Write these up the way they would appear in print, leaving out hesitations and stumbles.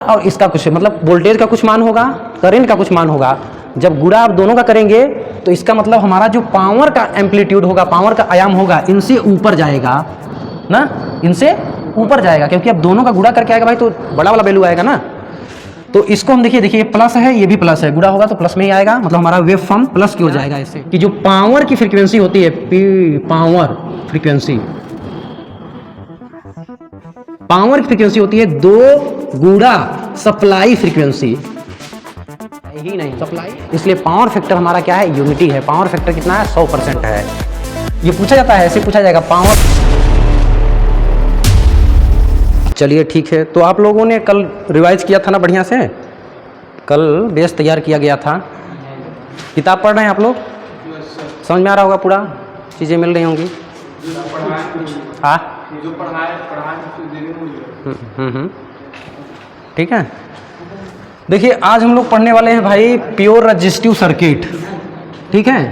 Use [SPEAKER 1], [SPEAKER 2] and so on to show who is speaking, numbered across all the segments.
[SPEAKER 1] और इसका कुछ मतलब वोल्टेज का कुछ मान होगा, करंट का कुछ मान होगा। जब गुणा आप दोनों का करेंगे तो इसका मतलब हमारा जो पावर का एम्पलीट्यूड होगा, पावर का आयाम होगा, इनसे ऊपर जाएगा ना, इनसे ऊपर जाएगा, क्योंकि अब दोनों का गुणा करके आएगा भाई तो बड़ा वाला वैल्यू आएगा ना। तो इसको हम देखिए ये प्लस है, ये भी प्लस है, गुणा होगा तो प्लस में ही आएगा, मतलब हमारा वेव फॉर्म प्लस की ओर जाएगा। इससे कि जो पावर की फ्रीक्वेंसी होती है, पावर फ्रीक्वेंसी, पावर की फ्रीक्वेंसी होती है 2 गुणा सप्लाई फ्रीक्वेंसी ही नहीं सप्लाई, इसलिए पावर फैक्टर हमारा क्या है, यूनिटी है। पावर फैक्टर कितना है, 100% है। ये पूछा जाता है, ऐसे पूछा जाएगा पावर। चलिए ठीक है, तो आप लोगों ने कल रिवाइज किया था ना बढ़िया से, कल बेस तैयार किया गया था। किताब पढ़ रहे हैं आप लोग, समझ में आ रहा होगा, पूरा चीज़ें मिल रही होंगी। हाँ ठीक है। देखिए आज हम लोग पढ़ने वाले हैं भाई प्योर रेजिस्टिव सर्किट। ठीक है,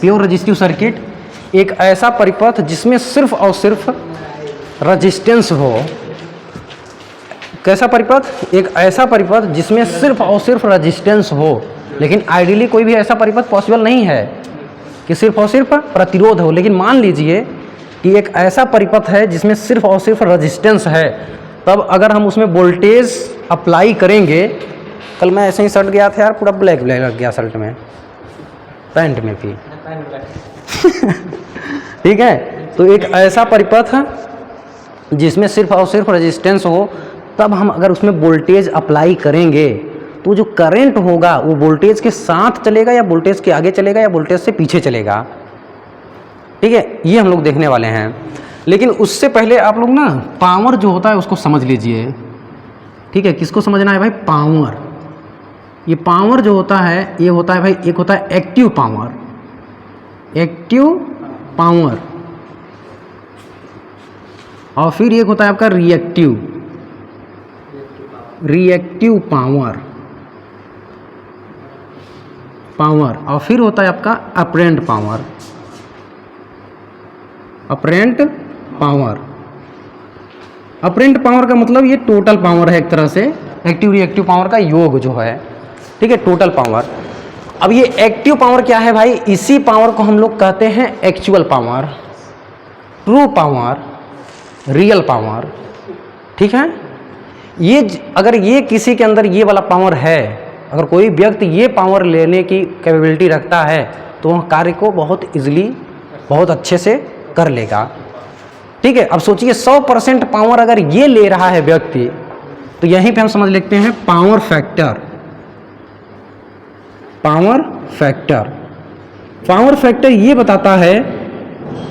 [SPEAKER 1] प्योर रेजिस्टिव सर्किट एक ऐसा परिपथ जिसमें सिर्फ और सिर्फ रेजिस्टेंस हो। कैसा परिपथ, एक ऐसा परिपथ जिसमें सिर्फ और सिर्फ रेजिस्टेंस हो। लेकिन आइडियली कोई भी ऐसा परिपथ पॉसिबल नहीं है कि सिर्फ और सिर्फ प्रतिरोध हो। लेकिन मान लीजिए कि एक ऐसा परिपथ है जिसमें सिर्फ और सिर्फ रेजिस्टेंस है, तब अगर हम उसमें वोल्टेज अप्लाई करेंगे, कल मैं ऐसे ही शर्ट गया था यार, पूरा ब्लैक ब्लैक लग गया शर्ट में, पैंट में भी ठीक है। तो एक ऐसा परिपथ जिसमें सिर्फ और सिर्फ रेजिस्टेंस हो, तब हम अगर उसमें वोल्टेज अप्लाई करेंगे तो जो करंट होगा वो वोल्टेज के साथ चलेगा या वोल्टेज के आगे चलेगा या वोल्टेज से पीछे चलेगा। ठीक है, ये हम लोग देखने वाले हैं। लेकिन उससे पहले आप लोग ना पावर जो होता है उसको समझ लीजिए। ठीक है, किसको समझना है भाई, पावर। ये पावर जो होता है ये होता है भाई, एक होता है एक्टिव पावर, एक्टिव पावर, और फिर एक होता है आपका रिएक्टिव, रिएक्टिव पावर, पावर, और फिर होता है आपका apparent power, apparent power. Apparent power का मतलब ये टोटल पावर है एक तरह से, एक्टिव रिएक्टिव पावर का योग जो है। ठीक है, टोटल पावर। अब ये एक्टिव पावर क्या है भाई, इसी पावर को हम लोग कहते हैं actual power, true power, real power. ठीक है, ये अगर ये किसी के अंदर ये वाला पावर है, अगर कोई व्यक्ति ये पावर लेने की कैपेबिलिटी रखता है तो वह कार्य को बहुत इजीली, बहुत अच्छे से कर लेगा। ठीक है, अब सोचिए 100% पावर अगर ये ले रहा है व्यक्ति, तो यहीं पे हम समझ लेते हैं power factor. Power factor, power factor ये बताता है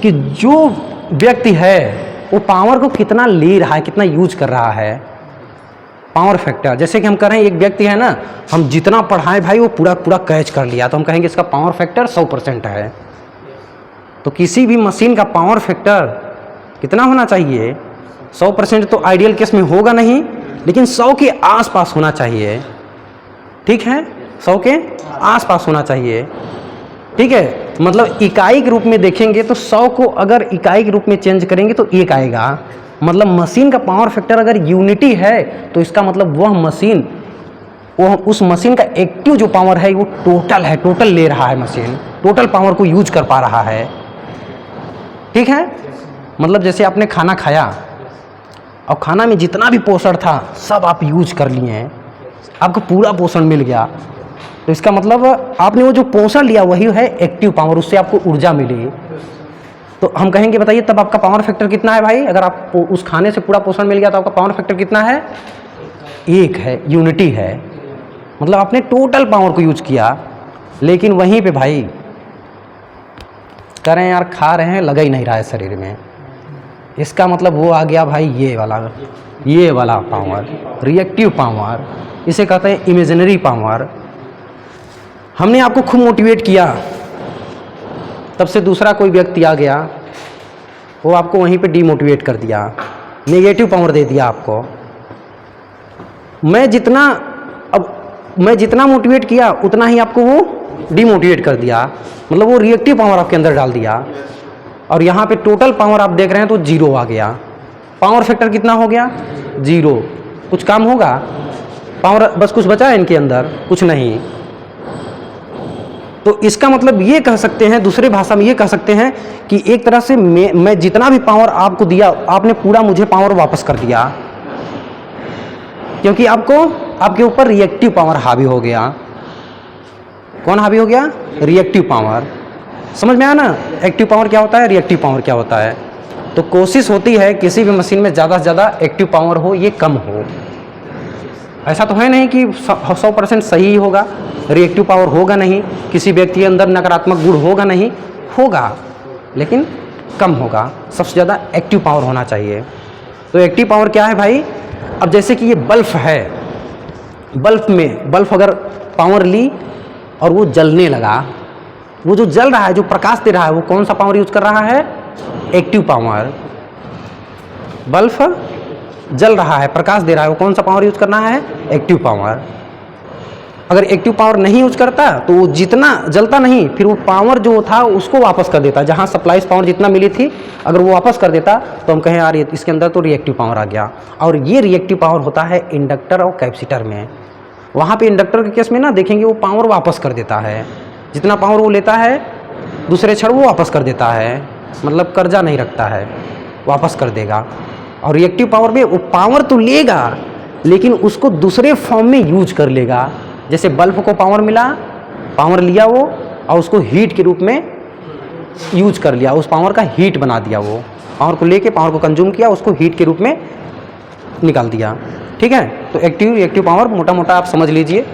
[SPEAKER 1] कि जो व्यक्ति है वो पावर को कितना ले रहा है, कितना यूज कर रहा है। पावर फैक्टर, जैसे कि हम कह रहे हैं एक व्यक्ति है ना, हम जितना पढ़ाएं भाई वो पूरा पूरा कैच कर लिया, तो हम कहेंगे इसका पावर फैक्टर 100% है। तो किसी भी मशीन का पावर फैक्टर कितना होना चाहिए, 100% तो आइडियल केस में होगा नहीं, लेकिन 100 के आसपास होना चाहिए। ठीक है, 100 के आसपास होना चाहिए। ठीक है, मतलब इकाई के रूप में देखेंगे तो 100 को अगर इकाई के रूप में चेंज करेंगे तो 1 आएगा। मतलब मशीन का पावर फैक्टर अगर यूनिटी है तो इसका मतलब वह मशीन, वो उस मशीन का एक्टिव जो पावर है वो टोटल है, टोटल ले रहा है मशीन, टोटल पावर को यूज कर पा रहा है। ठीक है, मतलब जैसे आपने खाना खाया और खाना में जितना भी पोषण था सब आप यूज कर लिए हैं, आपको पूरा पोषण मिल गया, तो इसका मतलब आपने वो जो पोषण लिया वही है एक्टिव पावर, उससे आपको ऊर्जा मिली। तो हम कहेंगे बताइए तब आपका पावर फैक्टर कितना है भाई, अगर आपको उस खाने से पूरा पोषण मिल गया तो आपका पावर फैक्टर कितना है, 1 है, यूनिटी है। मतलब आपने टोटल पावर को यूज किया। लेकिन वहीं पे भाई कह रहे हैं यार खा रहे हैं, लगा ही नहीं रहा है शरीर में, इसका मतलब वो आ गया भाई ये वाला पावर, रिएक्टिव पावर, इसे कहते हैं इमेजिनरी पावर। हमने आपको खूब मोटिवेट किया, तब से दूसरा कोई व्यक्ति आ गया, वो आपको वहीं पे डीमोटिवेट कर दिया, नेगेटिव पावर दे दिया आपको। मैं जितना मोटिवेट किया उतना ही आपको वो डीमोटिवेट कर दिया, मतलब वो रिएक्टिव पावर आपके अंदर डाल दिया। और यहाँ पे टोटल पावर आप देख रहे हैं तो 0 आ गया। पावर फैक्टर कितना हो गया, 0। कुछ काम होगा, पावर बस कुछ बचा है इनके अंदर? कुछ नहीं। तो इसका मतलब ये कह सकते हैं, दूसरे भाषा में ये कह सकते हैं कि एक तरह से मैं जितना भी पावर आपको दिया, आपने पूरा मुझे पावर वापस कर दिया, क्योंकि आपके ऊपर रिएक्टिव पावर हावी हो गया। कौन हावी हो गया? Reactive power. समझ में आया ना? एक्टिव पावर क्या होता है, रिएक्टिव पावर क्या होता है। तो कोशिश होती है किसी भी मशीन में ज़्यादा से ज़्यादा एक्टिव पावर हो, ये कम हो। ऐसा तो है नहीं कि 100% सही होगा, रिएक्टिव पावर होगा नहीं, किसी व्यक्ति के अंदर नकारात्मक गुण होगा नहीं, होगा लेकिन कम होगा। सबसे ज़्यादा एक्टिव पावर होना चाहिए। तो एक्टिव पावर क्या है भाई? अब जैसे कि ये बल्ब है, बल्ब अगर पावर ली और वो जलने लगा, वो जो जल रहा है, जो प्रकाश दे रहा है, वो कौन सा पावर यूज कर रहा है? Active power. बल्ब जल रहा है, प्रकाश दे रहा है, वो कौन सा पावर यूज करना है? Active power. अगर एक्टिव पावर नहीं यूज करता तो वो जितना जलता नहीं, फिर वो पावर जो था उसको वापस कर देता। जहाँ सप्लाई पावर जितना मिली थी, अगर वो वापस कर देता तो हम कहें यार इसके अंदर तो रिएक्टिव पावर आ गया। और ये रिएक्टिव पावर होता है इंडक्टर और कैपेसिटर में। वहाँ पे इंडक्टर के केस में ना देखेंगे वो पावर वापस कर देता है, जितना पावर वो लेता है दूसरे क्षण वो वापस कर देता है, मतलब कर्जा नहीं रखता है, वापस कर देगा। और रिएक्टिव पावर में वो पावर तो लेगा लेकिन उसको दूसरे फॉर्म में यूज कर लेगा। जैसे बल्ब को पावर मिला, पावर लिया वो और उसको हीट के रूप में यूज कर लिया, उस पावर का हीट बना दिया। वो पावर को लेके पावर को कंज्यूम किया, उसको हीट के रूप में निकाल दिया। ठीक है, तो एक्टिव रिएक्टिव पावर मोटा मोटा आप समझ लीजिए।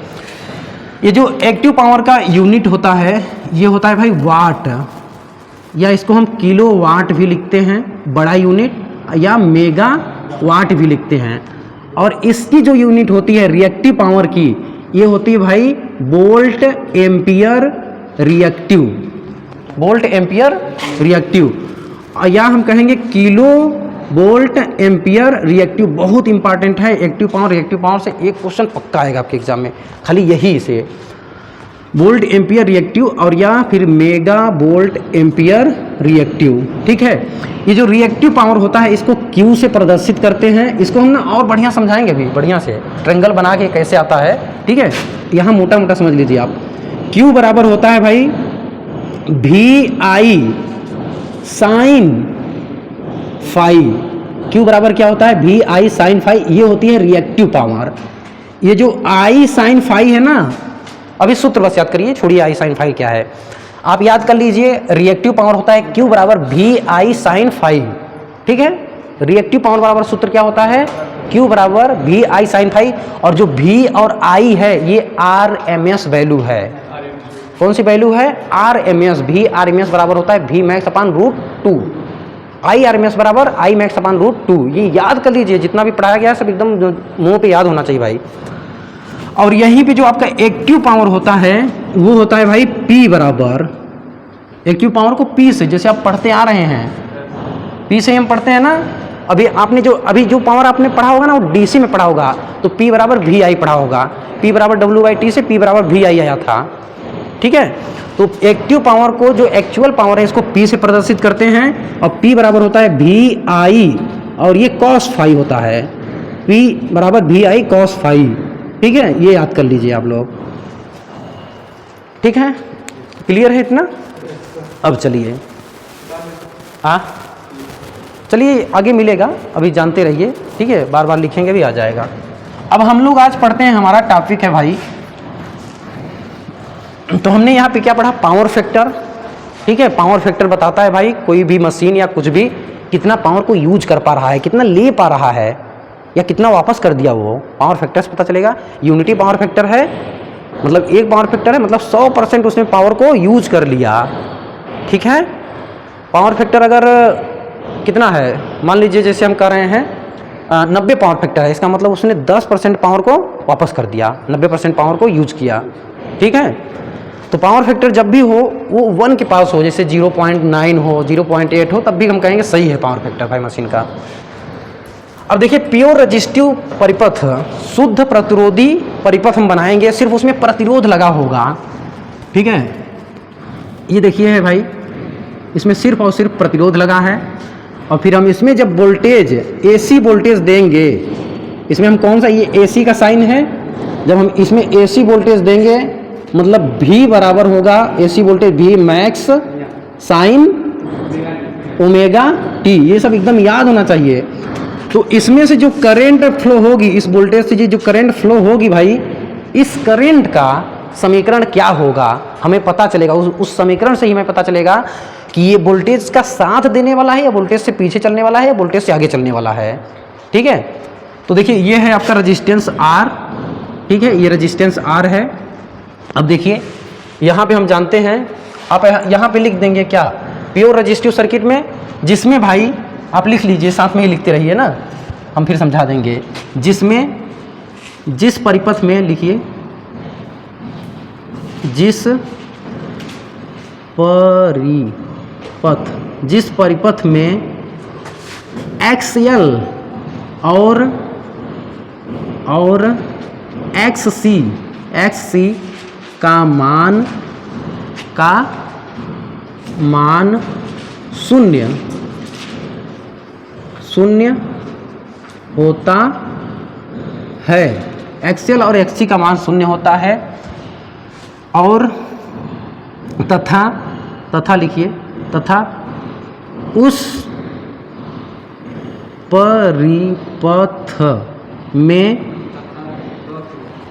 [SPEAKER 1] ये जो एक्टिव पावर का यूनिट होता है ये होता है भाई वाट, या इसको हम किलो वाट भी लिखते हैं, बड़ा यूनिट, या मेगा वाट भी लिखते हैं। और इसकी जो यूनिट होती है रिएक्टिव पावर की, ये होती है भाई volt ampere reactive, volt ampere reactive, या हम कहेंगे किलो वोल्ट एम्पियर रिएक्टिव। बहुत इंपॉर्टेंट है एक्टिव पावर रिएक्टिव पावर से, एक क्वेश्चन पक्का आएगा आपके एग्जाम में, खाली यही से वोल्ट एम्पियर रिएक्टिव और या फिर मेगा वोल्ट एम्पियर रिएक्टिव। ठीक है, ये जो रिएक्टिव पावर होता है इसको Q से प्रदर्शित करते हैं। इसको हम ना और बढ़िया समझाएंगे अभी, बढ़िया से ट्रायंगल बना के कैसे आता है। ठीक है, यहाँ मोटा मोटा समझ लीजिए आप। Q बराबर होता है भाई VI साइन फाई। Q बराबर क्या होता है? VI sine phi. ये होती है रिएक्टिव पावर। ये जो I साइन फाई है ना, अभी सूत्र बस याद करिए, छोड़िए I साइन फाई क्या है, आप याद कर लीजिए। रिएक्टिव पावर होता है Q बराबर VI साइन फाई। ठीक है, रिएक्टिव पावर बराबर सूत्र क्या होता है? Q बराबर VI साइन फाई। और जो V और I है ये RMS वैल्यू है। कौन सी वैल्यू है? RMS। V RMS बराबर होता है V max upon root 2। I RMS बराबर I मैक्स अपान रूट 2। ये याद कर लीजिए, जितना भी पढ़ाया गया है सब एकदम मुंह पे याद होना चाहिए भाई। और यहीं पे जो आपका एक्टिव पावर होता है वो होता है भाई P बराबर, एक्टिव पावर को P से, जैसे आप पढ़ते आ रहे हैं P से हम पढ़ते हैं ना। अभी जो पावर आपने पढ़ा होगा ना वो DC में पढ़ा होगा, तो P बराबर VI पढ़ा होगा। P बराबर W/T से P बराबर VI आया था। ठीक है, तो एक्टिव पावर को जो एक्चुअल पावर है इसको P से प्रदर्शित करते हैं और P बराबर होता है VI और ये cos फाई होता है। P बराबर VI cos फाई। ठीक है, ये याद कर लीजिए आप लोग। ठीक है, क्लियर है इतना? अब चलिए चलिए आगे मिलेगा, अभी जानते रहिए। ठीक है, बार बार लिखेंगे भी आ जाएगा। अब हम लोग आज पढ़ते हैं, हमारा टॉपिक है भाई, तो हमने यहाँ पे क्या पढ़ा? Power factor. ठीक है, पावर फैक्टर बताता है भाई कोई भी मशीन या कुछ भी कितना पावर को यूज कर पा रहा है, कितना ले पा रहा है या कितना वापस कर दिया, वो पावर फैक्टर से पता चलेगा। यूनिटी पावर फैक्टर है, मतलब एक पावर फैक्टर है, मतलब 100% उसने पावर को यूज कर लिया। ठीक है, पावर फैक्टर अगर कितना है, मान लीजिए जैसे हम कर रहे हैं 90 पावर फैक्टर है, इसका मतलब उसने 10% पावर को वापस कर दिया, 90% पावर को यूज किया। ठीक है, तो पावर फैक्टर जब भी हो वो 1 के पास हो, जैसे 0.9 हो, 0.8 हो, तब भी हम कहेंगे सही है पावर फैक्टर भाई मशीन का। अब देखिए प्योर रजिस्टिव परिपथ, शुद्ध प्रतिरोधी परिपथ हम बनाएंगे, सिर्फ उसमें प्रतिरोध लगा होगा। ठीक है, ये देखिए है भाई, इसमें सिर्फ और सिर्फ प्रतिरोध लगा है। और फिर हम इसमें जब वोल्टेज AC वोल्टेज देंगे, इसमें हम कौन सा, ये AC का साइन है, जब हम इसमें एसी वोल्टेज देंगे मतलब V बराबर होगा AC voltage V max sine omega T, ये सब एकदम याद होना चाहिए। तो इसमें से जो करंट फ्लो होगी, इस वोल्टेज से जो करंट फ्लो होगी भाई, इस करंट का समीकरण क्या होगा हमें पता चलेगा। उस समीकरण से ही हमें पता चलेगा कि ये वोल्टेज का साथ देने वाला है या वोल्टेज से पीछे चलने वाला है या वोल्टेज से आगे चलने वाला है। ठीक है, तो देखिए ये है आपका रेजिस्टेंस R। ठीक है, ये रेजिस्टेंस R है। अब देखिए यहाँ पे हम जानते हैं, आप यहाँ पे लिख देंगे क्या, प्योर रेजिस्टिव सर्किट में, जिसमें भाई आप लिख लीजिए, साथ में ही लिखते रहिए ना, हम फिर समझा देंगे। जिसमें जिस परिपथ में लिखिए, जिस परिपथ में एक्सएल और एक्ससी का मान शून्य होता है, एक्सएल और एक्ससी का मान शून्य होता है, और तथा लिखिए, तथा उस परिपथ में,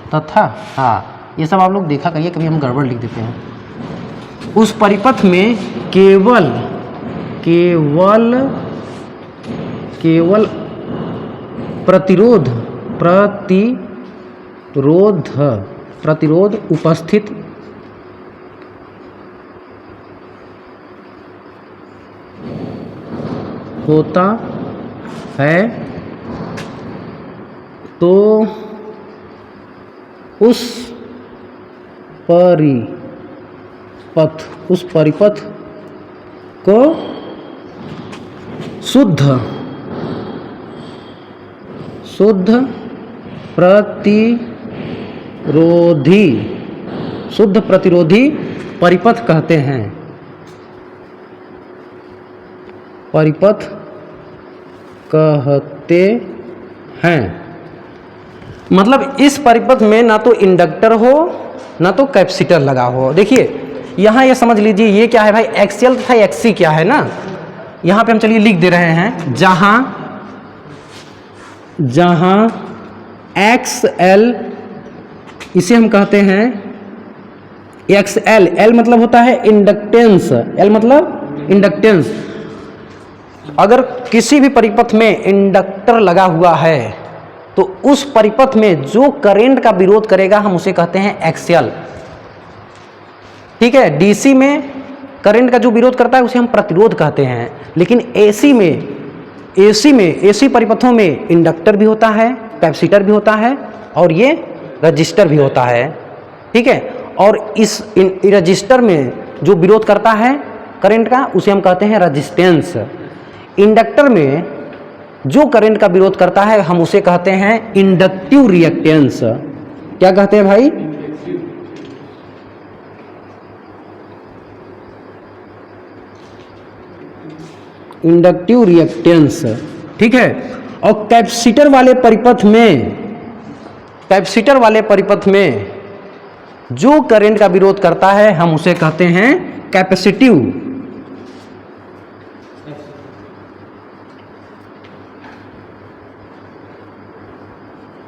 [SPEAKER 1] तथा, हाँ ये सब आप लोग देखा करिए, कभी हम गड़बड़ लिख देते हैं। उस परिपथ में केवल प्रतिरोध उपस्थित होता है, तो उस परिपथ को शुद्ध प्रतिरोधी परिपथ कहते हैं। मतलब इस परिपथ में ना तो इंडक्टर हो ना तो कैपेसिटर लगा हो। देखिए यहाँ ये समझ लीजिए, ये क्या है भाई, एक्सएल तथा एक्ससी क्या है ना, यहाँ पे हम चलिए लिख दे रहे हैं, जहाँ एक्सएल इसे हम कहते हैं एक्सएल, एल मतलब होता है इंडक्टेंस, एल मतलब इंडक्टेंस। अगर किसी भी परिपथ में इंडक्टर लगा हुआ है तो उस परिपथ में जो करंट का विरोध करेगा हम उसे कहते हैं एक्सएल। ठीक है, डीसी में करंट का जो विरोध करता है उसे हम प्रतिरोध कहते हैं। लेकिन एसी परिपथों में इंडक्टर भी होता है, कैपेसिटर भी होता है और ये रजिस्टर भी होता है। ठीक है, और इस रजिस्टर में जो विरोध करता है करंट का उसे हम कहते हैं रजिस्टेंस। इंडक्टर में जो करंट का विरोध करता है हम उसे कहते हैं इंडक्टिव रिएक्टेंस। क्या कहते हैं भाई, इंडक्टिव रिएक्टेंस। ठीक है, और कैपेसिटर वाले परिपथ में जो करंट का विरोध करता है हम उसे कहते हैं कैपेसिटिव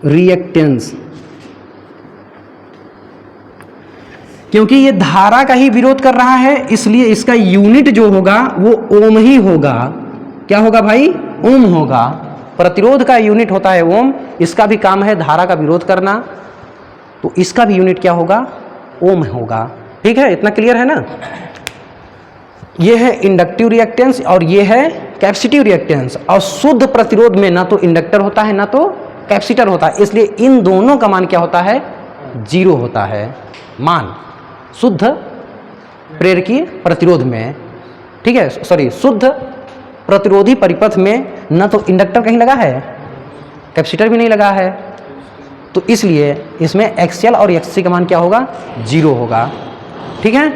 [SPEAKER 1] रिएक्टेंस। क्योंकि ये धारा का ही विरोध कर रहा है इसलिए इसका यूनिट जो होगा वो ओम ही होगा। क्या होगा भाई, ओम होगा। प्रतिरोध का यूनिट होता है ओम, इसका भी काम है धारा का विरोध करना, तो इसका भी यूनिट क्या होगा, ओम होगा। ठीक है, इतना क्लियर है ना। ये है इंडक्टिव रिएक्टेंस और ये है कैपेसिटिव रिएक्टेंस। और शुद्ध प्रतिरोध में ना तो इंडक्टर होता है ना तो कैपेसिटर होता है, इसलिए इन दोनों का मान क्या होता है, 0 होता है मान शुद्ध प्रेरकीय प्रतिरोध में। ठीक है, सॉरी, शुद्ध प्रतिरोधी परिपथ में न तो इंडक्टर कहीं लगा है, कैपेसिटर भी नहीं लगा है, तो इसलिए इसमें एक्सएल और एक्ससी का मान क्या होगा, 0 होगा। ठीक है,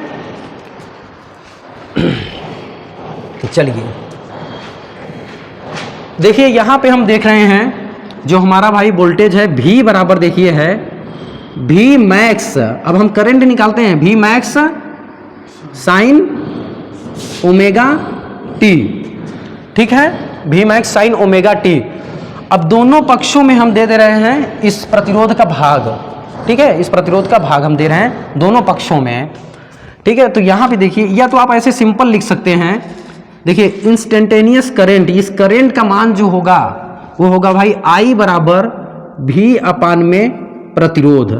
[SPEAKER 1] चलिए देखिए यहाँ पे हम देख रहे हैं जो हमारा भाई वोल्टेज है V बराबर देखिए है भी मैक्स, अब हम करंट निकालते हैं, भी मैक्स साइन ओमेगा टी, ठीक है, भी मैक्स साइन ओमेगा टी। अब दोनों पक्षों में हम दे रहे हैं इस प्रतिरोध का भाग, ठीक है, इस प्रतिरोध का भाग हम दे रहे हैं दोनों पक्षों में, ठीक है। तो यहाँ पे देखिए, या तो आप ऐसे सिंपल लिख सकते हैं, देखिए इंस्टेंटेनियस करंट, इस करंट का मान जो होगा वो होगा भाई I बराबर भी अपान में प्रतिरोध।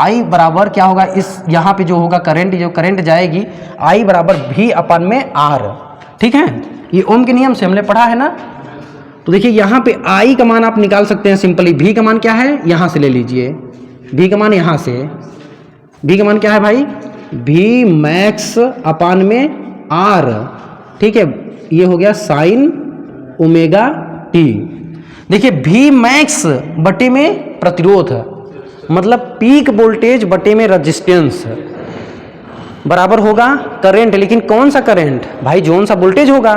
[SPEAKER 1] I बराबर क्या होगा, इस यहाँ पे जो होगा करंट, जो करंट जाएगी I बराबर भी अपान में R, ठीक है, ये ओम के नियम से हमने पढ़ा है ना। तो देखिए यहाँ पे I का मान आप निकाल सकते हैं सिंपली, भी का मान क्या है, यहाँ से ले लीजिए, भी का मान यहाँ से, भी का मान क्या है भाई, भी मैक्स अपान में R, ठीक है, ये हो गया साइन ओमेगा टी। देखिए भी मैक्स बटे में प्रतिरोध, मतलब पीक वोल्टेज बटे में रेजिस्टेंस बराबर होगा करंट, लेकिन कौन सा करंट भाई, जोन सा वोल्टेज होगा,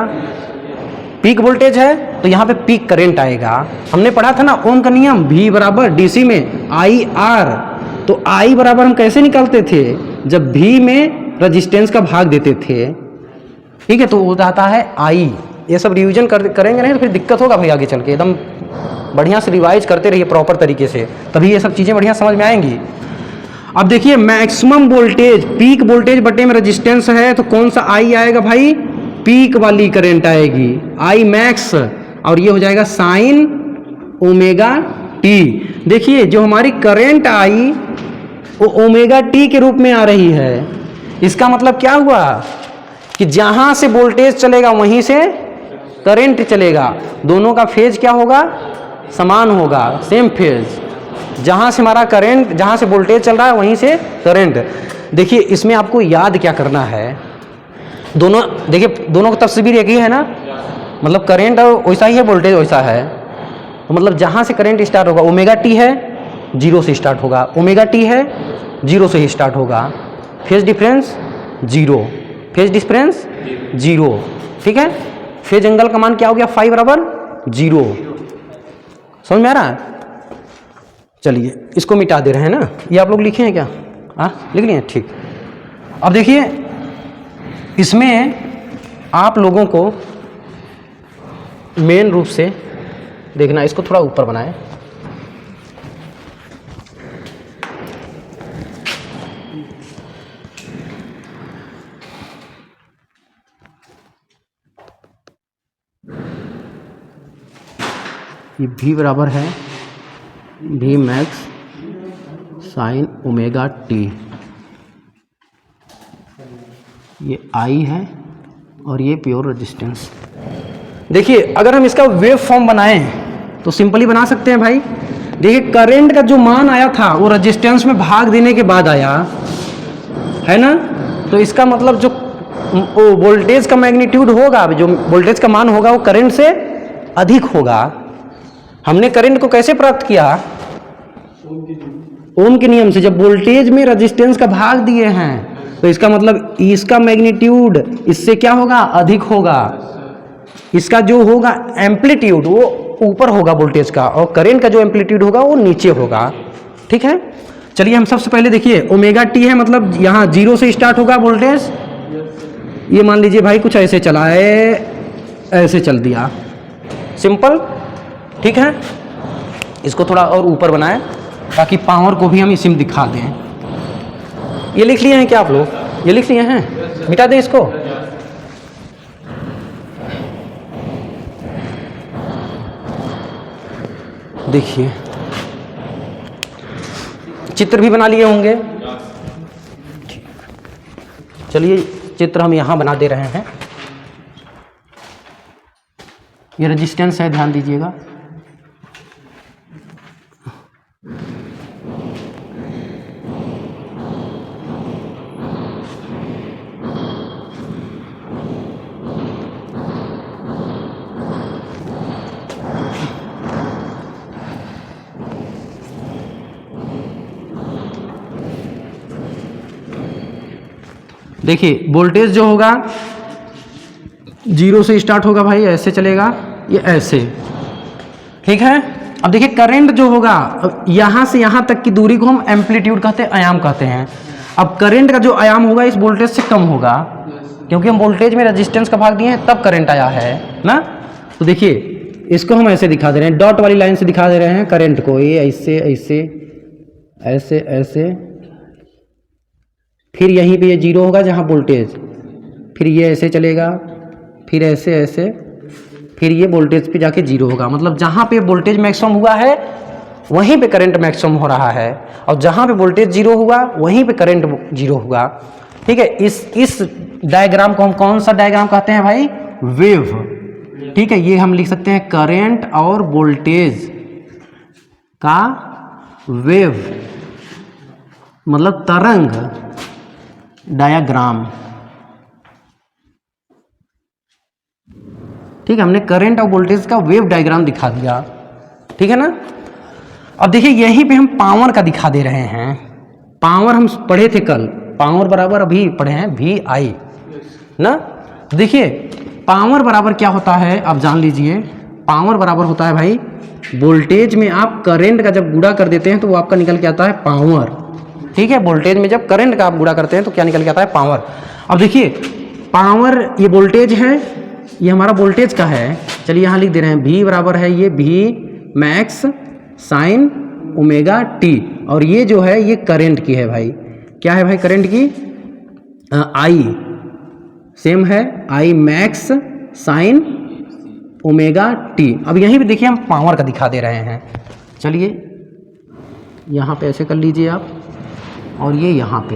[SPEAKER 1] पीक वोल्टेज है तो यहाँ पे पीक करंट आएगा। हमने पढ़ा था ना ओम का नियम, V बराबर डीसी में आई आर, तो I बराबर हम कैसे निकालते थे, जब V में रेजिस्टेंस का भाग देते थे, ठीक है, तो वो आता है I। ये सब रिवीजन करेंगे नहीं तो फिर दिक्कत होगा भाई आगे चल के, एकदम बढ़िया से रिवाइज करते रहिए प्रॉपर तरीके से, तभी ये सब चीज़ें बढ़िया समझ में आएंगी। अब देखिए मैक्सिमम वोल्टेज, पीक वोल्टेज बटे में रेजिस्टेंस है, तो कौन सा I आएगा भाई, पीक वाली करंट आएगी I मैक्स, और ये हो जाएगा साइन ओमेगा टी। देखिए जो हमारी करंट आई वो ओमेगा टी के रूप में आ रही है, इसका मतलब क्या हुआ कि जहां से वोल्टेज चलेगा वहीं से करंट चलेगा, दोनों का फेज क्या होगा, समान होगा, सेम फेज, जहां से हमारा करंट, जहां से वोल्टेज चल रहा है वहीं से करंट। देखिए इसमें आपको याद क्या करना है, दोनों देखिए दोनों का तस्वीर एक ही है ना, मतलब करंट वैसा ही है, वोल्टेज वैसा है, तो मतलब जहां से करंट स्टार्ट होगा, ओमेगा टी है जीरो से स्टार्ट होगा, ओमेगा टी है जीरो से ही स्टार्ट होगा, phase difference zero, phase difference zero, ठीक है, फेज एंगल का मान क्या हो गया, फाई बराबर जीरो। समझ में आ रहा है, चलिए इसको मिटा दे रहे हैं ना, ये आप लोग लिखे हैं क्या, लिख लिए, ठीक। अब देखिए इसमें आप लोगों को मेन रूप से देखना, इसको थोड़ा ऊपर बनाएं, ये V बराबर है V max sine omega T, ये I है और ये प्योर रेजिस्टेंस। देखिए अगर हम इसका वेव फॉर्म बनाएं तो सिंपली बना सकते हैं भाई। देखिए करंट का जो मान आया था वो रेजिस्टेंस में भाग देने के बाद आया है ना, तो इसका मतलब जो वोल्टेज का मैग्नीट्यूड होगा, जो वोल्टेज का मान होगा वो करंट से अधिक होगा। हमने करंट को कैसे प्राप्त किया, ओम के नियम से, जब वोल्टेज में रेजिस्टेंस का भाग दिए हैं तो इसका मतलब इसका मैग्नीट्यूड इससे क्या होगा, अधिक होगा, इसका जो होगा एम्पलीट्यूड वो ऊपर होगा वोल्टेज का, और करंट का जो एम्पलीट्यूड होगा वो नीचे होगा, ठीक है। चलिए हम सबसे पहले देखिए ओमेगा टी है, मतलब यहाँ जीरो से स्टार्ट होगा वोल्टेज, ये मान लीजिए भाई कुछ ऐसे चला है, ऐसे चल दिया, सिंपल, ठीक है। इसको थोड़ा और ऊपर बनाएं ताकि पावर को भी हम इसी में दिखा दें। ये लिख लिए हैं क्या आप लोग, ये लिख लिए हैं, मिटा दें इसको। देखिए चित्र भी बना लिए होंगे, चलिए चित्र हम यहाँ बना दे रहे हैं। ये रेजिस्टेंस है, ध्यान दीजिएगा, देखिए वोल्टेज जो होगा जीरो से स्टार्ट होगा भाई, ऐसे चलेगा, ये ऐसे, ठीक है, अब देखिए करंट जो होगा यहाँ से यहाँ तक की दूरी को हम एम्पलीट्यूड कहते हैं, आयाम कहते हैं। अब करंट का जो आयाम होगा इस वोल्टेज से कम होगा, क्योंकि हम वोल्टेज में रेजिस्टेंस का भाग दिए हैं तब करंट आया है ना। तो देखिए इसको हम ऐसे दिखा दे रहे हैं, डॉट वाली लाइन से दिखा दे रहे हैं करंट को, ये ऐसे ऐसे ऐसे ऐसे, फिर यहीं पे ये जीरो होगा जहाँ वोल्टेज, फिर ये ऐसे चलेगा, फिर ऐसे ऐसे, फिर ये वोल्टेज पे जाके जीरो होगा। मतलब जहाँ पे वोल्टेज मैक्सिमम हुआ है वहीं पे करंट मैक्सिमम हो रहा है, और जहाँ पे वोल्टेज जीरो हुआ वहीं पे करंट जीरो हुआ। ठीक है, इस डायग्राम को हम कौन सा डायग्राम कहते हैं भाई? वेव। ठीक है, ये हम लिख सकते हैं करंट और वोल्टेज का वेव, मतलब तरंग डायग्राम। ठीक है, हमने करंट और वोल्टेज का वेव डायग्राम दिखा दिया। ठीक है ना। अब देखिए यहीं पे हम पावर का दिखा दे रहे हैं। पावर हम पढ़े थे कल, पावर बराबर अभी पढ़े हैं VI ना। देखिए पावर बराबर क्या होता है आप जान लीजिए। पावर बराबर होता है भाई वोल्टेज में आप करंट का जब गुणा कर देते हैं तो वो आपका निकल के आता है पावर। ठीक है, वोल्टेज में जब करंट का आप गुणा करते हैं तो क्या निकल के आता है? पावर। अब देखिए पावर ये वोल्टेज है, ये हमारा वोल्टेज का है। चलिए यहाँ लिख दे रहे हैं V बराबर है ये V max sine omega T, और ये जो है ये करंट की है भाई। क्या है भाई? करंट की I सेम है I max sine omega T। अब यहीं पे देखिए हम पावर का दिखा दे रहे हैं। चलिए यहाँ पे ऐसे कर लीजिए आप, और ये यहाँ पे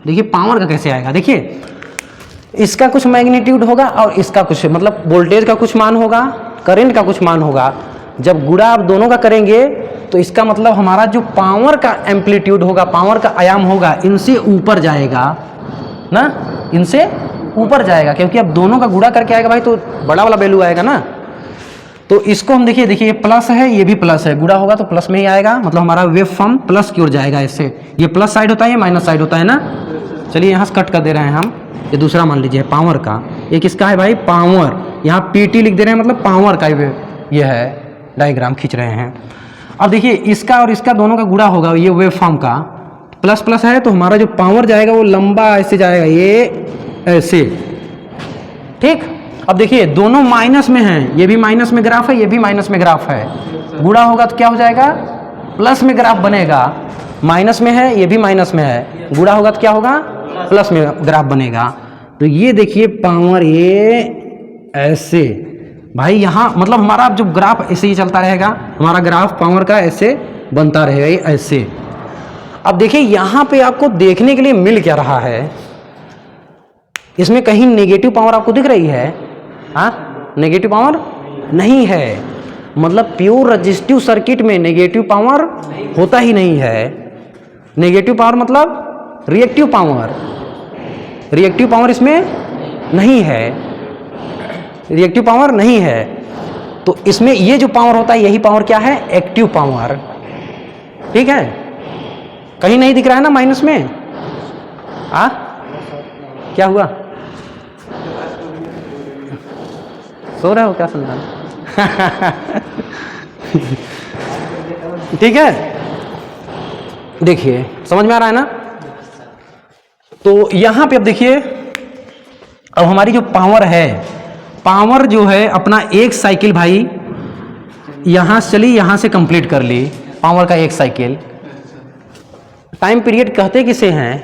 [SPEAKER 1] देखिए पावर का कैसे आएगा। देखिए इसका कुछ मैग्नीट्यूड होगा और इसका कुछ, मतलब वोल्टेज का कुछ मान होगा, करंट का कुछ मान होगा। जब गुणा आप दोनों का करेंगे तो इसका मतलब हमारा जो पावर का एम्पलीट्यूड होगा, पावर का आयाम होगा, इनसे ऊपर जाएगा ना, इनसे ऊपर जाएगा, क्योंकि अब दोनों का गुणा करके आएगा भाई तो बड़ा वाला वैल्यू आएगा ना। तो इसको हम देखिए ये प्लस है, ये भी प्लस है, गुणा होगा तो प्लस में ही आएगा, मतलब हमारा वेव फॉर्म प्लस की ओर जाएगा। इससे ये प्लस साइड होता है, ये माइनस साइड होता है ना। चलिए यहाँ से कट कर दे रहे हैं हम, ये दूसरा मान लीजिए पावर का। ये किसका है भाई? पावर। यहाँ PT लिख दे रहे हैं, मतलब पावर का ये है डायग्राम खींच रहे हैं। अब देखिए इसका और इसका दोनों का गुणा होगा, ये वेव फॉर्म का प्लस प्लस है, तो हमारा जो पावर जाएगा वो लंबा ऐसे जाएगा, ये ऐसे। ठीक, अब देखिए दोनों माइनस में हैं, ये भी माइनस में ग्राफ है, ये भी माइनस में ग्राफ है। गुणा होगा तो क्या हो जाएगा? प्लस में ग्राफ बनेगा। माइनस में है, ये भी माइनस में है, गुणा होगा तो क्या होगा? प्लस में ग्राफ बनेगा। तो ये देखिए पावर ये ऐसे भाई, यहाँ मतलब हमारा जो ग्राफ ऐसे ही चलता रहेगा, हमारा ग्राफ पावर का ऐसे बनता रहेगा, ये ऐसे। अब देखिए यहाँ पे आपको देखने के लिए मिल क्या रहा है, इसमें कहीं नेगेटिव पावर आपको दिख रही है? हाँ, नेगेटिव पावर नहीं है। मतलब प्योर रेजिस्टिव सर्किट में नेगेटिव पावर होता ही नहीं है। नेगेटिव पावर मतलब रिएक्टिव पावर, रिएक्टिव पावर इसमें नहीं है, रिएक्टिव पावर नहीं है। तो इसमें ये जो पावर होता है यही पावर क्या है? Active power. ठीक है, कहीं नहीं दिख रहा है ना माइनस में। क्या हुआ? सो रहे हो क्या संतान? ठीक है, देखिए समझ में आ रहा है ना। तो यहां पे अब देखिए, अब हमारी जो पावर है, पावर जो है अपना एक साइकिल भाई यहां से चली, यहां से कंप्लीट कर ली पावर का एक साइकिल। टाइम पीरियड कहते किसे हैं?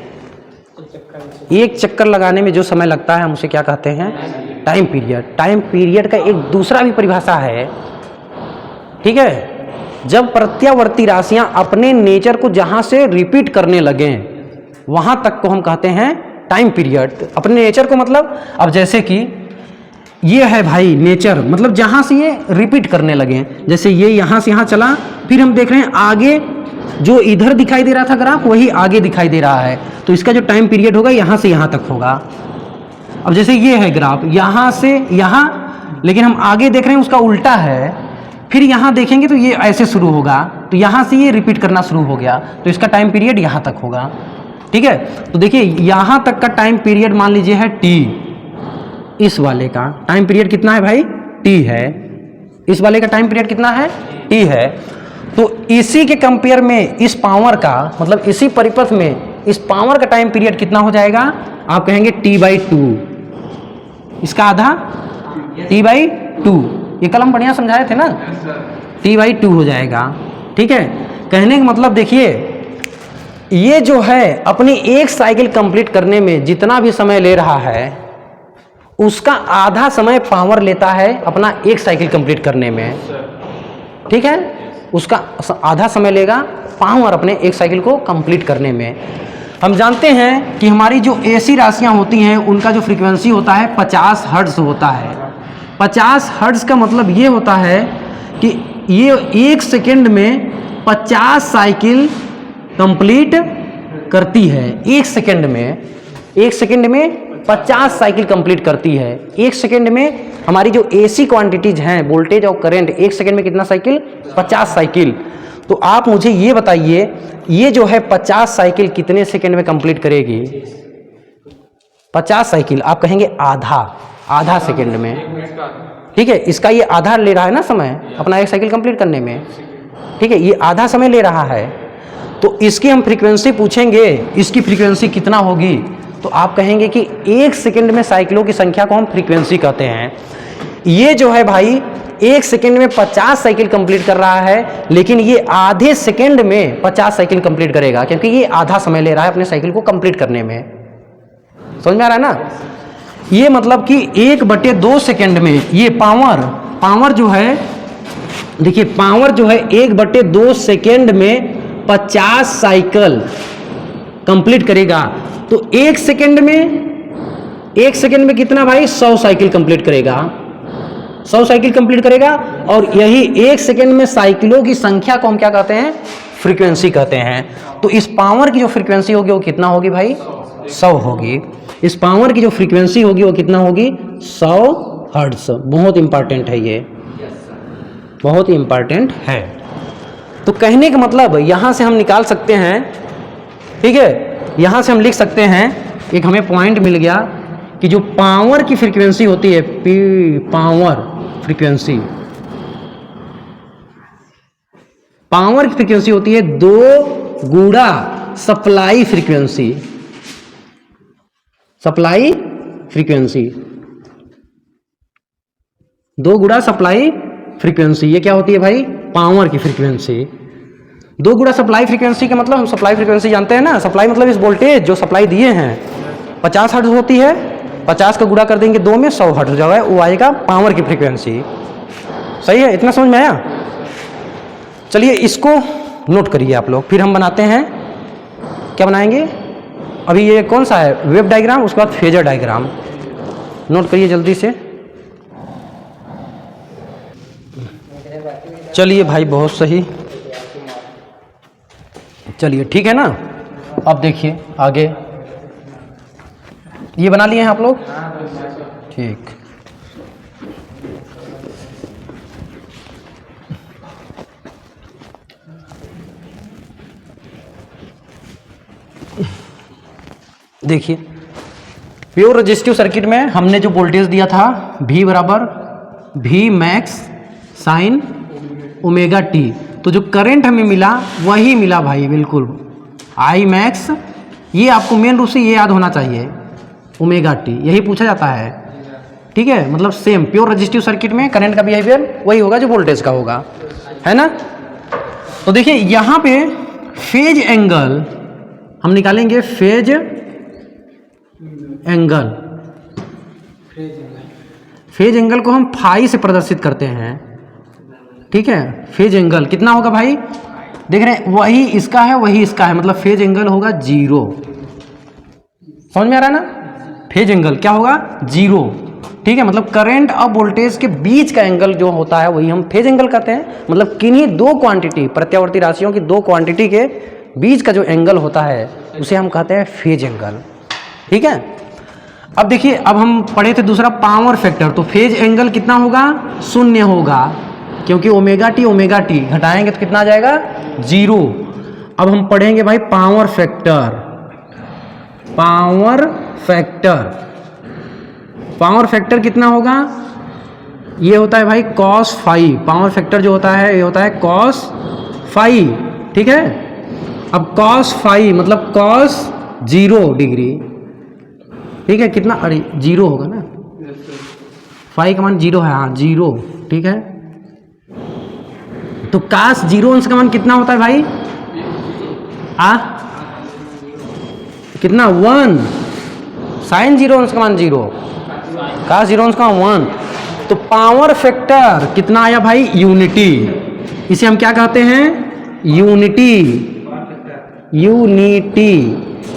[SPEAKER 1] एक चक्कर लगाने में जो समय लगता है हम उसे क्या कहते हैं? Time period. टाइम पीरियड का एक दूसरा भी परिभाषा है। ठीक है, जब प्रत्यावर्ती राशियां अपने नेचर को जहां से रिपीट करने लगे वहां तक को हम कहते हैं टाइम पीरियड। अपने नेचर को मतलब, अब जैसे कि ये है भाई नेचर, मतलब जहां से ये रिपीट करने लगे, जैसे ये यहां से यहां चला, फिर हम देख रहे हैं आगे जो इधर दिखाई दे रहा था ग्राफ वही आगे दिखाई दे रहा है, तो इसका जो टाइम पीरियड होगा यहां से यहां तक होगा। अब जैसे ये है ग्राफ यहां से यहां, लेकिन हम आगे देख रहे हैं उसका उल्टा है, फिर यहां देखेंगे तो ये ऐसे शुरू होगा, तो यहां से ये रिपीट करना शुरू हो गया, तो इसका टाइम पीरियड यहां तक होगा। ठीक है, तो देखिए यहां तक का टाइम पीरियड मान लीजिए है T। इस वाले का टाइम पीरियड कितना है भाई? T है। इस वाले का टाइम पीरियड कितना है, टी है। तो इसी के कंपेयर में इस पावर का, मतलब इसी परिपथ में इस पावर का टाइम पीरियड कितना हो जाएगा, आप कहेंगे t/2, इसका आधा t/2। ये कल हम बढ़िया समझाए थे ना, t/2 हो जाएगा। ठीक है, कहने का मतलब देखिए, ये जो है अपनी एक साइकिल कंप्लीट करने में जितना भी समय ले रहा है उसका आधा समय पावर लेता है अपना एक साइकिल कंप्लीट करने में। ठीक है, उसका आधा समय लेगा पावर अपने एक साइकिल को कंप्लीट करने में। हम जानते हैं कि हमारी जो एसी राशियां होती हैं उनका जो फ्रीक्वेंसी होता है 50 हर्ट्ज होता है। 50 हर्ट्ज का मतलब ये होता है कि ये एक सेकेंड में 50 साइकिल कंप्लीट करती है। एक सेकेंड में 50 साइकिल कंप्लीट करती है। एक सेकेंड में हमारी जो एसी क्वांटिटीज हैं, वोल्टेज और करंट, एक सेकेंड में कितना साइकिल, 50 साइकिल। तो आप मुझे ये बताइए, ये जो है 50 साइकिल कितने सेकेंड में कंप्लीट करेगी? 50 साइकिल आप कहेंगे आधा सेकेंड में। ठीक है, इसका ये आधा ले रहा है ना समय अपना एक साइकिल कंप्लीट करने में। ठीक है, ये आधा समय ले रहा है। तो इसकी हम फ्रीक्वेंसी पूछेंगे, इसकी फ्रीक्वेंसी कितना होगी, तो आप कहेंगे कि एक सेकंड में साइकिलों की संख्या को हम फ्रीक्वेंसी कहते हैं। ये जो है भाई एक सेकंड में 50 साइकिल कंप्लीट कर रहा है, लेकिन ये आधे सेकंड में 50 साइकिल कंप्लीट करेगा, क्योंकि ये आधा समय ले रहा है अपने साइकिल को कंप्लीट करने में। समझ में आ रहा है ना? ये मतलब कि 1/2 सेकंड में ये पावर जो है, देखिए पावर जो है 1/2 सेकंड में 50 साइकिल कंप्लीट करेगा। तो एक सेकंड में कितना भाई, 100 साइकिल कंप्लीट करेगा। 100 साइकिल कंप्लीट करेगा। और यही एक सेकंड में साइकिलों की संख्या को हम क्या कहते हैं, फ्रीक्वेंसी कहते हैं। तो इस पावर की जो फ्रीक्वेंसी होगी वो कितना होगी भाई, 100 होगी। इस पावर की जो फ्रीक्वेंसी होगी वो कितना होगी, 100 हर्ट्ज। बहुत इंपॉर्टेंट है, ये बहुत ही इंपॉर्टेंट है। तो कहने का मतलब यहां से हम निकाल सकते हैं, ठीक है, यहां से हम लिख सकते हैं, एक हमें पॉइंट मिल गया कि जो पावर की फ्रीक्वेंसी होती है, पावर की फ्रीक्वेंसी होती है 2 गुणा सप्लाई फ्रीक्वेंसी। 2 गुणा सप्लाई फ्रीक्वेंसी, ये क्या होती है भाई, पावर की फ्रीक्वेंसी। 2 गुणा सप्लाई फ्रीक्वेंसी का मतलब, हम सप्लाई फ्रीक्वेंसी जानते हैं ना, सप्लाई मतलब इस वोल्टेज जो सप्लाई दिए हैं 50 हर्ट्ज होती है, 50 का गुणा कर देंगे 2 में 100 हर्ट्ज हो जाएगा, वो आएगा पावर की फ्रीक्वेंसी। सही है, इतना समझ में आया? चलिए इसको नोट करिए आप लोग, फिर हम बनाते हैं, क्या बनाएंगे अभी, ये कौन सा है, वेव डायग्राम, उसके बाद फेजर डायग्राम। नोट करिए जल्दी से। चलिए भाई, बहुत सही, चलिए ठीक है ना। अब देखिए आगे, ये बना लिए हैं आप लोग, ठीक। देखिए प्योर रेजिस्टिव सर्किट में हमने जो वोल्टेज दिया था V बराबर V max sine omega T, तो जो करंट हमें मिला वही मिला भाई, बिल्कुल I मैक्स। ये आपको मेन रूप से ये याद होना चाहिए, ओमेगा टी, यही पूछा जाता है। ठीक है, मतलब सेम प्योर रेजिस्टिव सर्किट में करंट का बिहेवियर वही होगा जो वोल्टेज का होगा, है ना। तो देखिए यहाँ पे फेज एंगल हम निकालेंगे, फेज एंगल को हम फाई से प्रदर्शित करते हैं। ठीक है, फेज एंगल कितना होगा भाई, देख रहे हैं वही इसका है वही इसका है, मतलब फेज एंगल होगा 0। समझ में आ रहा है ना, फेज एंगल क्या होगा, 0। ठीक है, मतलब करंट और वोल्टेज के बीच का एंगल जो होता है वही हम फेज एंगल कहते हैं। मतलब किन्हीं 2 क्वांटिटी, प्रत्यावर्ती राशियों की 2 क्वांटिटी के बीच का जो एंगल होता है उसे हम कहते हैं फेज एंगल। ठीक है, अब देखिए, अब हम पढ़े थे दूसरा पावर फैक्टर, तो फेज एंगल कितना होगा, 0 होगा, क्योंकि ओमेगा टी घटाएंगे तो कितना आ जाएगा, 0। अब हम पढ़ेंगे भाई पावर फैक्टर कितना होगा, ये होता है भाई cos फाई, पावर फैक्टर जो होता है ये होता है cos फाई, ठीक है। अब cos फाई मतलब cos 0 डिग्री, ठीक है, कितना, अरे 0 होगा ना, फाई का मान 0 है, हाँ 0, ठीक है। तो cos 0 अंश का मान कितना होता है भाई, कितना 1, sin 0 अंश का मान 0, cos 0 अंश का 1। तो पावर फैक्टर कितना आया भाई, यूनिटी, इसे हम क्या कहते हैं, यूनिटी।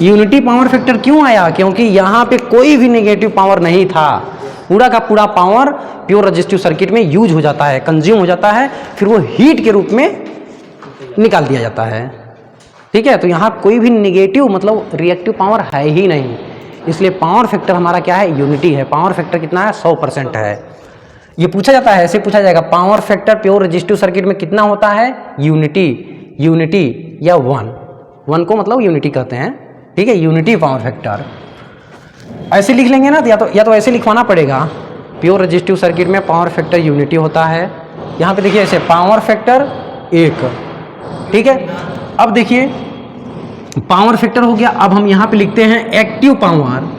[SPEAKER 1] यूनिटी पावर फैक्टर क्यों आया, क्योंकि यहाँ पे कोई भी नेगेटिव पावर नहीं था, पूरा का पूरा पावर प्योर रेजिस्टिव सर्किट में यूज हो जाता है, कंज्यूम हो जाता है, फिर वो हीट के रूप में निकाल दिया जाता है, ठीक है। तो यहाँ कोई भी नेगेटिव मतलब रिएक्टिव पावर है ही नहीं, इसलिए पावर फैक्टर हमारा क्या है, यूनिटी है। पावर फैक्टर कितना है, 100% है। ये पूछा जाता है, ऐसे पूछा जाएगा, power factor pure resistive circuit में कितना होता है, यूनिटी या 1 को मतलब यूनिटी कहते हैं, ठीक है, यूनिटी पावर फैक्टर। ऐसे लिख लेंगे ना, या तो ऐसे लिखवाना पड़ेगा, प्योर रेजिस्टिव सर्किट में पावर फैक्टर यूनिटी होता है। यहाँ पे देखिए ऐसे पावर फैक्टर 1, ठीक है। अब देखिए पावर फैक्टर हो गया, अब हम यहाँ पे लिखते हैं एक्टिव पावर।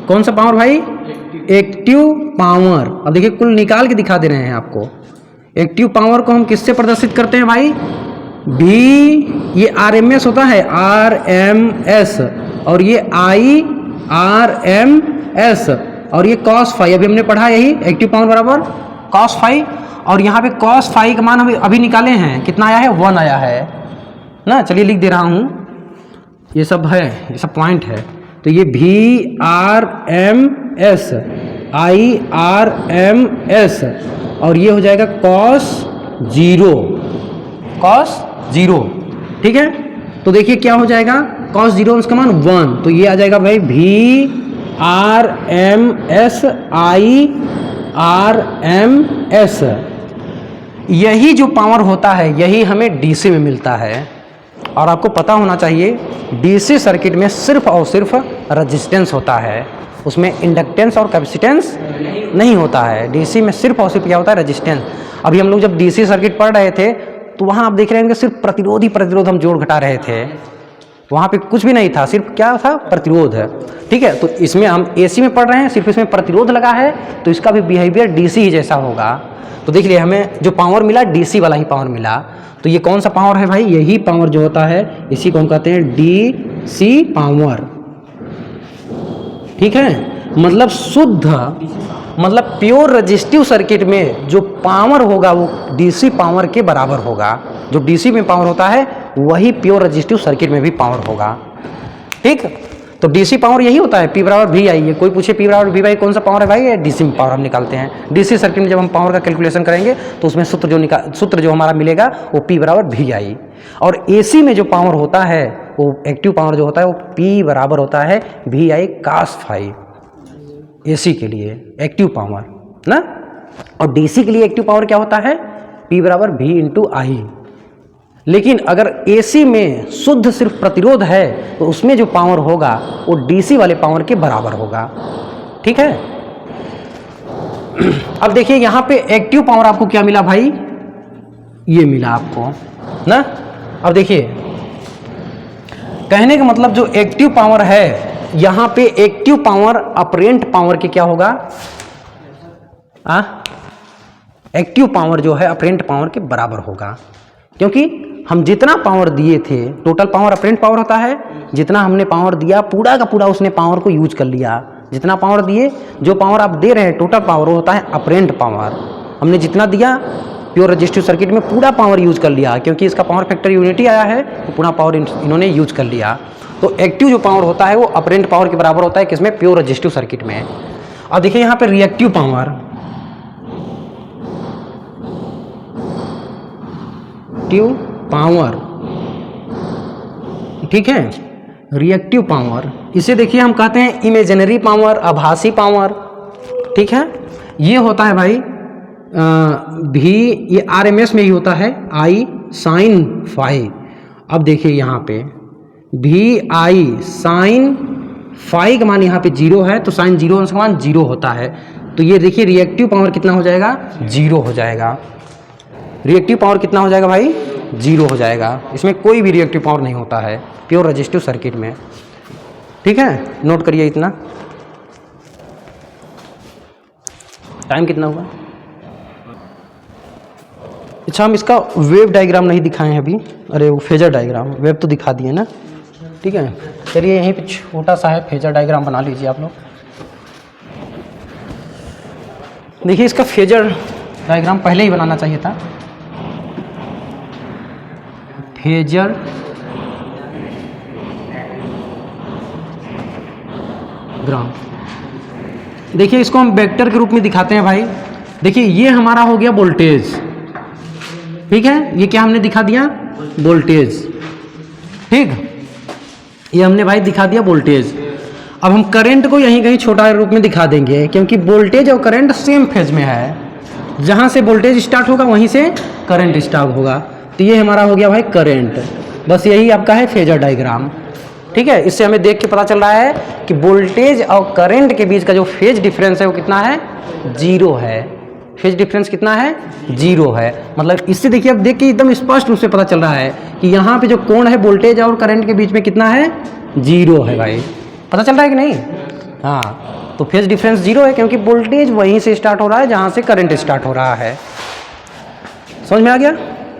[SPEAKER 1] कौन सा पावर भाई, एक्टिव पावर। अब देखिए कुल निकाल के दिखा दे रहे हैं आपको। एक्टिव पावर को हम किससे प्रदर्शित करते हैं भाई, भी, ये RMS होता है, RMS, और ये IRMS, और ये cos फाई, अभी हमने पढ़ा यही, एक्टिव पावर बराबर cos फाई। और यहाँ पे cos फाई का मान अभी निकाले हैं, कितना आया है, 1 आया है ना। चलिए लिख दे रहा हूँ, ये सब है, ये सब पॉइंट है। तो ये VRMS, IRMS, और ये हो जाएगा cos 0, ठीक है। तो देखिए क्या हो जाएगा, cos 0 उसका मान 1, तो ये आ जाएगा भाई VRMS, IRMS। यही जो पावर होता है यही हमें DC में मिलता है, और आपको पता होना चाहिए DC सर्किट में सिर्फ और सिर्फ रेजिस्टेंस होता है, उसमें इंडक्टेंस और कैपेसिटेंस नहीं होता है। DC में सिर्फ और सिर्फ क्या होता है, रेजिस्टेंस। अभी हम लोग जब DC सर्किट पढ़ रहे थे तो वहाँ आप देख रहे हैं कि सिर्फ प्रतिरोध हम जोड़ घटा रहे थे, वहाँ पे कुछ भी नहीं था, सिर्फ क्या था, प्रतिरोध है, ठीक है। तो इसमें हम AC में पढ़ रहे हैं, सिर्फ इसमें प्रतिरोध लगा है, तो इसका भी बिहेवियर DC ही जैसा होगा। तो देख लिए हमें जो पावर मिला DC वाला ही पावर मिला। तो ये कौन सा पावर है भाई, यही पावर जो होता है इसी को हम कहते हैं DC पावर, ठीक है। मतलब शुद्ध, मतलब प्योर रेजिस्टिव सर्किट में जो पावर होगा वो DC पावर के बराबर होगा। जो DC में पावर होता है वही प्योर रेजिस्टिव सर्किट में भी पावर होगा, ठीक। तो DC पावर यही होता है, P बराबर V आई है। कोई पूछे P बराबर V भाई कौन सा पावर है भाई, ये DC में पावर हम निकालते हैं। DC सर्किट में जब हम पावर का कैलकुलेशन करेंगे तो उसमें सूत्र जो हमारा मिलेगा वो P बराबर V आई। और AC में जो पावर होता है वो एक्टिव पावर जो होता है वो P बराबर होता है V आई cos फाई, AC के लिए एक्टिव पावर ना। और DC के लिए एक्टिव पावर क्या होता है, P बराबर V इंटू आई। लेकिन अगर AC में शुद्ध सिर्फ प्रतिरोध है तो उसमें जो पावर होगा वो DC वाले पावर के बराबर होगा, ठीक है। अब देखिए यहाँ पे एक्टिव पावर आपको क्या मिला भाई, ये मिला आपको ना। अब देखिए कहने का मतलब जो एक्टिव पावर है, यहाँ पे एक्टिव पावर अपरेंट पावर के क्या होगा, एक्टिव पावर जो है अपरेंट पावर के बराबर होगा, क्योंकि हम जितना पावर दिए थे, टोटल पावर अपरेंट पावर होता है, जितना हमने पावर दिया पूरा का पूरा उसने पावर को यूज कर लिया। जितना पावर दिए, जो पावर आप दे रहे हैं टोटल पावर, वो होता है अपरेंट पावर। हमने जितना दिया प्योर रेजिस्टिव सर्किट में पूरा पावर यूज कर लिया, क्योंकि इसका पावर फैक्टर यूनिटी आया है तो पूरा पावर इन्होंने यूज कर लिया। तो एक्टिव जो पावर होता है वो अपरेंट पावर के बराबर होता है, किसमें, प्योर रेजिस्टिव सर्किट में। और देखिए यहाँ पे रिएक्टिव पावर, ठीक है, रिएक्टिव पावर, इसे देखिए हम कहते हैं इमेजिनरी पावर, आभासी पावर, ठीक है। ये होता है भाई भी, ये RMS में ही होता है, I sin फाई। अब देखिए यहाँ पे VI sin फाई का मान यहाँ पे 0 है, तो sin 0 का मान 0 होता है। तो ये देखिए रिएक्टिव पावर कितना हो जाएगा, 0 हो जाएगा। रिएक्टिव पावर कितना हो जाएगा भाई, 0 हो जाएगा। इसमें कोई भी रिएक्टिव पावर नहीं होता है प्योर रेजिस्टिव सर्किट में। ठीक है, नोट करिए इतना। टाइम कितना हुआ? अच्छा, हम इसका वेव डायग्राम नहीं दिखाए हैं अभी। अरे वो फेजर डायग्राम, वेव तो दिखा दिए ना। ठीक है, चलिए यहीं पे छोटा सा है फेजर डायग्राम बना लीजिए आप लोग। देखिए इसका फेजर डायग्राम पहले ही बनाना चाहिए था। फेजर ग्राम, देखिए इसको हम वेक्टर के रूप में दिखाते हैं भाई। देखिए ये हमारा हो गया वोल्टेज, ठीक है, ये क्या हमने दिखा दिया, वोल्टेज। ठीक, ये हमने भाई दिखा दिया वोल्टेज। अब हम करंट को यहीं कहीं छोटा रूप में दिखा देंगे, क्योंकि वोल्टेज और करंट सेम फेज में है। जहाँ से वोल्टेज स्टार्ट होगा वहीं से करंट स्टार्ट होगा। तो ये हमारा हो गया भाई करंट। बस यही आपका है फेजर डायग्राम। ठीक है, इससे हमें देख के पता चल रहा है कि वोल्टेज और करंट के बीच का जो फेज डिफरेंस है वो कितना है, 0 है। फेज डिफरेंस कितना है, 0 है। मतलब इससे देखिए, अब देख के एकदम स्पष्ट रूप से पता चल रहा है कि यहाँ पे जो कोण है वोल्टेज और करंट के बीच में कितना है, 0 है भाई। पता चल रहा है कि नहीं? हाँ, तो फेज डिफरेंस 0 है क्योंकि वोल्टेज वहीं से स्टार्ट हो रहा है जहाँ से करंट स्टार्ट हो रहा है। समझ में आ गया?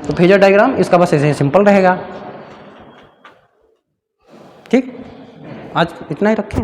[SPEAKER 1] तो फेजर डायग्राम इसका बस ऐसे सिंपल रहेगा। ठीक, आज इतना ही रखें।